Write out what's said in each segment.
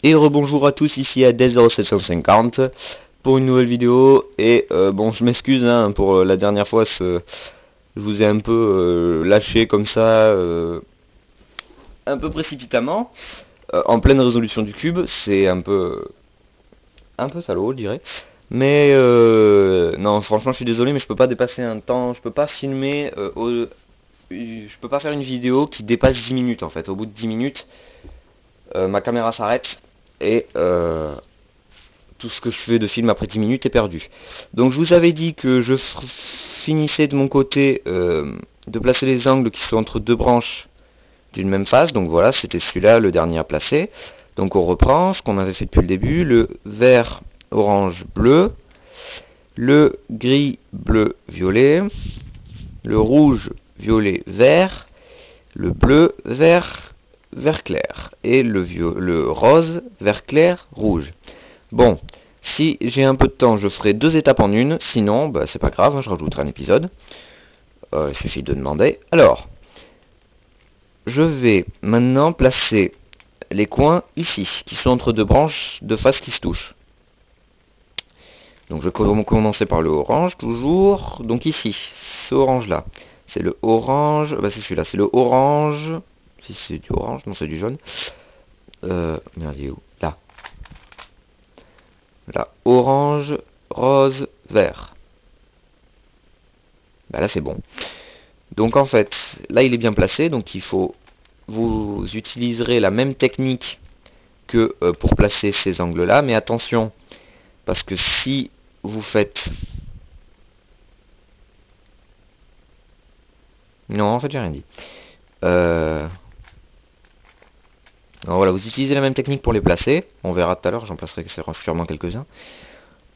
Et rebonjour à tous, ici Adel0750 pour une nouvelle vidéo. Et bon, je m'excuse hein, pour la dernière fois, je vous ai un peu lâché comme ça, un peu précipitamment, en pleine résolution du cube. C'est un peu salaud, je dirais. Mais non, franchement, je suis désolé, mais je peux pas dépasser un temps, je peux pas filmer, je peux pas faire une vidéo qui dépasse 10 minutes en fait. Au bout de 10 minutes, ma caméra s'arrête et tout ce que je fais de film après 10 minutes est perdu. Donc je vous avais dit que je finissais de mon côté de placer les angles qui sont entre deux branches d'une même face. Donc voilà, c'était celui-là le dernier à placer. Donc on reprend ce qu'on avait fait depuis le début, le vert, orange, bleu, le gris, bleu, violet, le rouge, violet, vert, le bleu, vert, vert clair, et le rose, vert clair, rouge. Bon, si j'ai un peu de temps, je ferai deux étapes en une. Sinon, bah, c'est pas grave, hein, je rajouterai un épisode. Il suffit de demander. Alors, je vais maintenant placer les coins ici, qui sont entre deux branches de faces qui se touchent. Donc je vais commencer par le orange, toujours. Donc ici, ce orange-là. C'est le orange, bah c'est celui-là, c'est le orange. Si c'est du orange, non c'est du jaune. Merde, il est où? Là. Là, orange, rose, vert. Bah là c'est bon. Donc en fait, là il est bien placé, donc vous utiliserez la même technique que pour placer ces angles-là, mais attention, parce que si vous faites... Non, en fait j'ai rien dit. Alors voilà, vous utilisez la même technique pour les placer, on verra tout à l'heure, j'en placerai sûrement quelques-uns.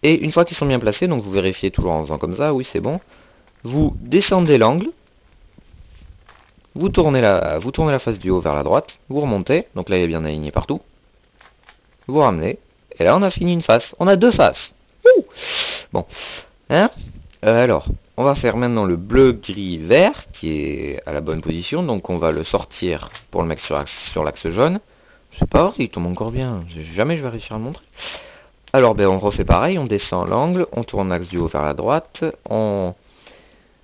Et une fois qu'ils sont bien placés, donc vous vérifiez toujours en faisant comme ça, oui c'est bon, vous descendez l'angle, vous tournez la face du haut vers la droite, vous remontez, donc là il est bien aligné partout, vous ramenez, et là on a fini une face, on a deux faces. Ouh, bon, hein, alors, on va faire maintenant le bleu, gris, vert, qui est à la bonne position, donc on va le sortir pour le mettre sur l'axe jaune. C'est pas vrai, il tombe encore bien, jamais je vais réussir à le montrer. Alors ben on refait pareil, on descend l'angle, on tourne l'axe du haut vers la droite, on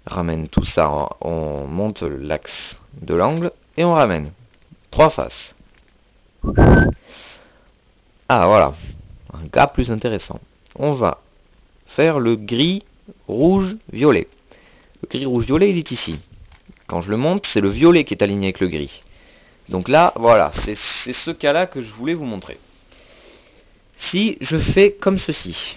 ramène tout ça, on monte l'axe de l'angle, et on ramène. Trois faces. Ah voilà, un gars plus intéressant. On va faire le gris, rouge, violet. Le gris, rouge, violet, il est ici. Quand je le monte, c'est le violet qui est aligné avec le gris. Donc là, voilà, c'est ce cas-là que je voulais vous montrer. Si je fais comme ceci.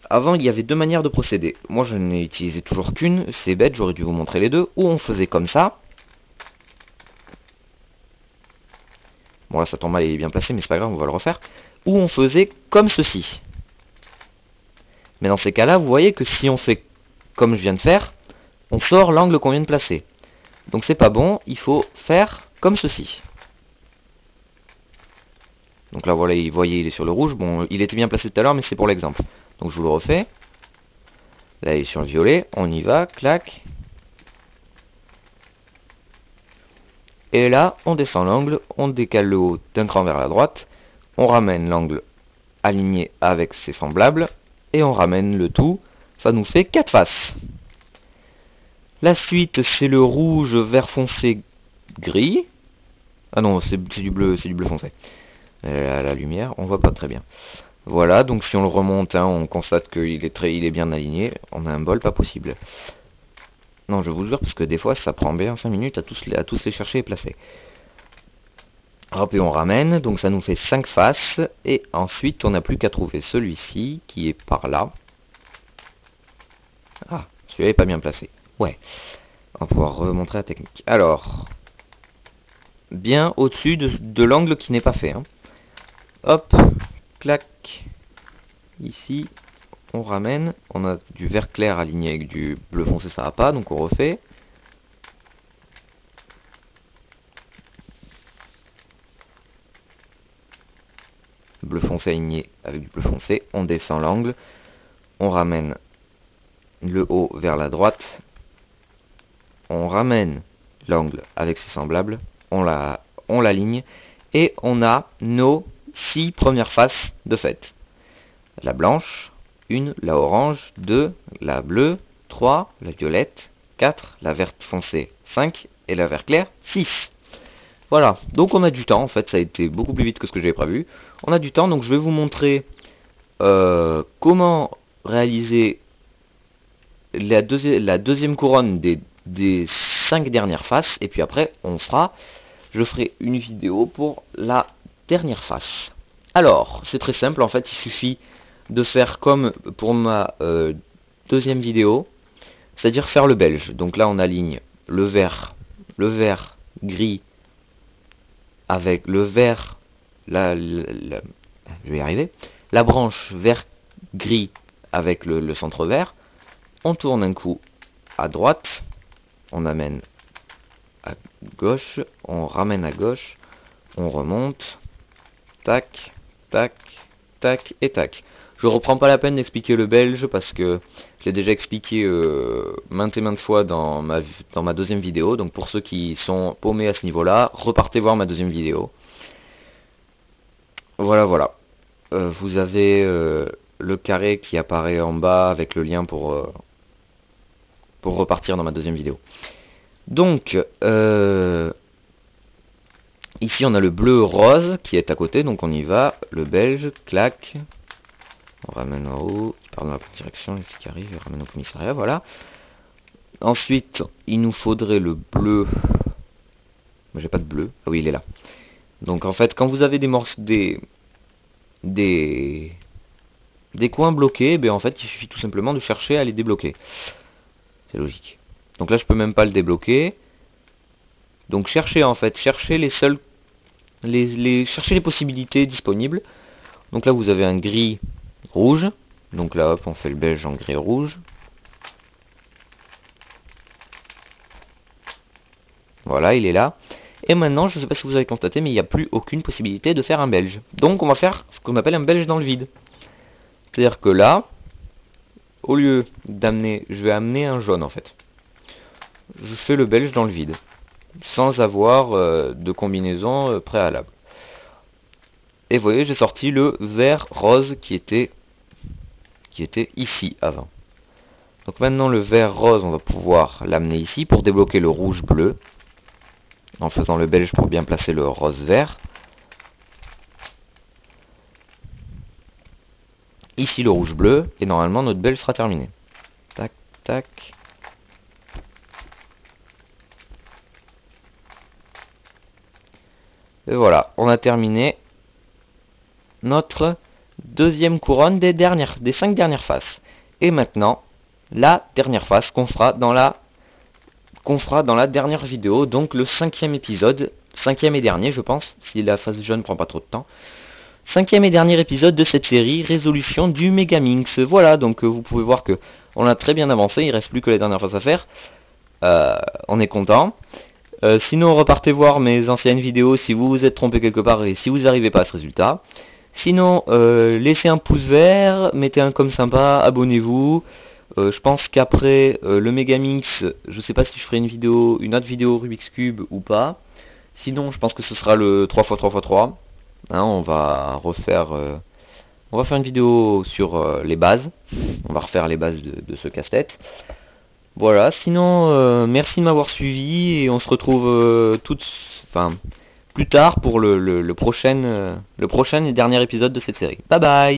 Avant, il y avait deux manières de procéder. Moi, je n'ai utilisé toujours qu'une. C'est bête, j'aurais dû vous montrer les deux. Ou on faisait comme ça. Bon, là, ça tombe mal, il est bien placé, mais c'est pas grave, on va le refaire. Ou on faisait comme ceci. Mais dans ces cas-là, vous voyez que si on fait comme je viens de faire, on sort l'angle qu'on vient de placer. Donc c'est pas bon, il faut faire comme ceci. Donc là, voilà, vous voyez, il est sur le rouge. Bon, il était bien placé tout à l'heure, mais c'est pour l'exemple. Donc je vous le refais. Là, il est sur le violet. On y va, clac. Et là, on descend l'angle, on décale le haut d'un cran vers la droite. On ramène l'angle aligné avec ses semblables. Et on ramène le tout. Ça nous fait 4 faces. La suite, c'est le rouge, vert foncé, gris. Ah non, c'est du bleu foncé. La lumière, on voit pas très bien. Voilà, donc si on le remonte, hein, on constate qu'il est bien aligné. On a un bol, pas possible. Non, je vous jure, parce que des fois, ça prend bien 5 minutes à tous les chercher et placer. Hop, et on ramène, donc ça nous fait 5 faces. Et ensuite, on n'a plus qu'à trouver celui-ci, qui est par là. Ah, celui-là est pas bien placé. Ouais, on va pouvoir remontrer la technique. Alors, bien au-dessus de l'angle qui n'est pas fait. Hein. Hop, clac, ici, on ramène, on a du vert clair aligné avec du bleu foncé, ça va pas, donc on refait. Bleu foncé aligné avec du bleu foncé, on descend l'angle, on ramène le haut vers la droite, on ramène l'angle avec ses semblables, on on l'aligne, et on a nos 6 premières faces de fait. La blanche, 1, la orange, 2, la bleue, 3, la violette, 4, la verte foncée, 5, et la vert clair, 6. Voilà, donc on a du temps, en fait, ça a été beaucoup plus vite que ce que j'avais prévu. On a du temps, donc je vais vous montrer comment réaliser la deuxième couronne des 5 dernières faces, et puis après, je ferai une vidéo pour la dernière face. Alors, c'est très simple, en fait, il suffit de faire comme pour ma deuxième vidéo, c'est-à-dire faire le belge. Donc là, on aligne le vert gris, avec le vert, je vais y arriver, la branche vert gris avec le centre vert. On tourne un coup à droite, on amène à gauche, on ramène à gauche, on remonte, tac, tac, tac et tac. Je reprends pas la peine d'expliquer le belge parce que je l'ai déjà expliqué maintes et maintes fois dans ma deuxième vidéo. Donc pour ceux qui sont paumés à ce niveau-là, repartez voir ma deuxième vidéo. Voilà, voilà. Vous avez le carré qui apparaît en bas avec le lien pour repartir dans ma deuxième vidéo. Donc, ici on a le bleu rose qui est à côté, donc on y va. Le belge, clac. On ramène en haut, il part dans la bonne direction, les flics arrivent, il ramène au commissariat, voilà. Ensuite, il nous faudrait le bleu. Mais j'ai pas de bleu. Ah oui, il est là. Donc en fait, quand vous avez des coins bloqués, ben en fait, il suffit tout simplement de chercher à les débloquer. C'est logique. Donc là, je peux même pas le débloquer. Donc cherchez en fait, cherchez les seuls, cherchez les possibilités disponibles. Donc là, vous avez un gris rouge. Donc là, hop, on fait le beige en gris rouge. Voilà, il est là. Et maintenant, je ne sais pas si vous avez constaté, mais il n'y a plus aucune possibilité de faire un belge. Donc on va faire ce qu'on appelle un belge dans le vide. C'est-à-dire que là, au lieu d'amener, je vais amener un jaune en fait. Je fais le belge dans le vide. Sans avoir de combinaison préalable. Et vous voyez, j'ai sorti le vert rose qui était ici avant. Donc maintenant le vert rose, on va pouvoir l'amener ici pour débloquer le rouge bleu. En faisant le belge pour bien placer le rose vert. Ici le rouge bleu, et normalement notre belge sera terminé. Tac, tac. Et voilà, on a terminé notre deuxième couronne des 5 dernières faces. Et maintenant, la dernière face qu'on fera dans la dernière vidéo, donc le 5e épisode, 5e et dernier je pense, si la phase jaune prend pas trop de temps. 5e et dernier épisode de cette série, résolution du Megaminx. Voilà, donc vous pouvez voir que on a très bien avancé, il reste plus que les dernières phases à faire. On est content. Sinon repartez voir mes anciennes vidéos si vous vous êtes trompé quelque part et si vous n'arrivez pas à ce résultat. Sinon, laissez un pouce vert, mettez un comme sympa, abonnez-vous. Je pense qu'après le Megaminx, je sais pas si je ferai une autre vidéo Rubik's Cube ou pas. Sinon, je pense que ce sera le 3x3x3. Hein, on va faire une vidéo sur les bases. On va refaire les bases de ce casse-tête. Voilà, sinon, merci de m'avoir suivi et on se retrouve plus tard pour le prochain et dernier épisode de cette série. Bye bye!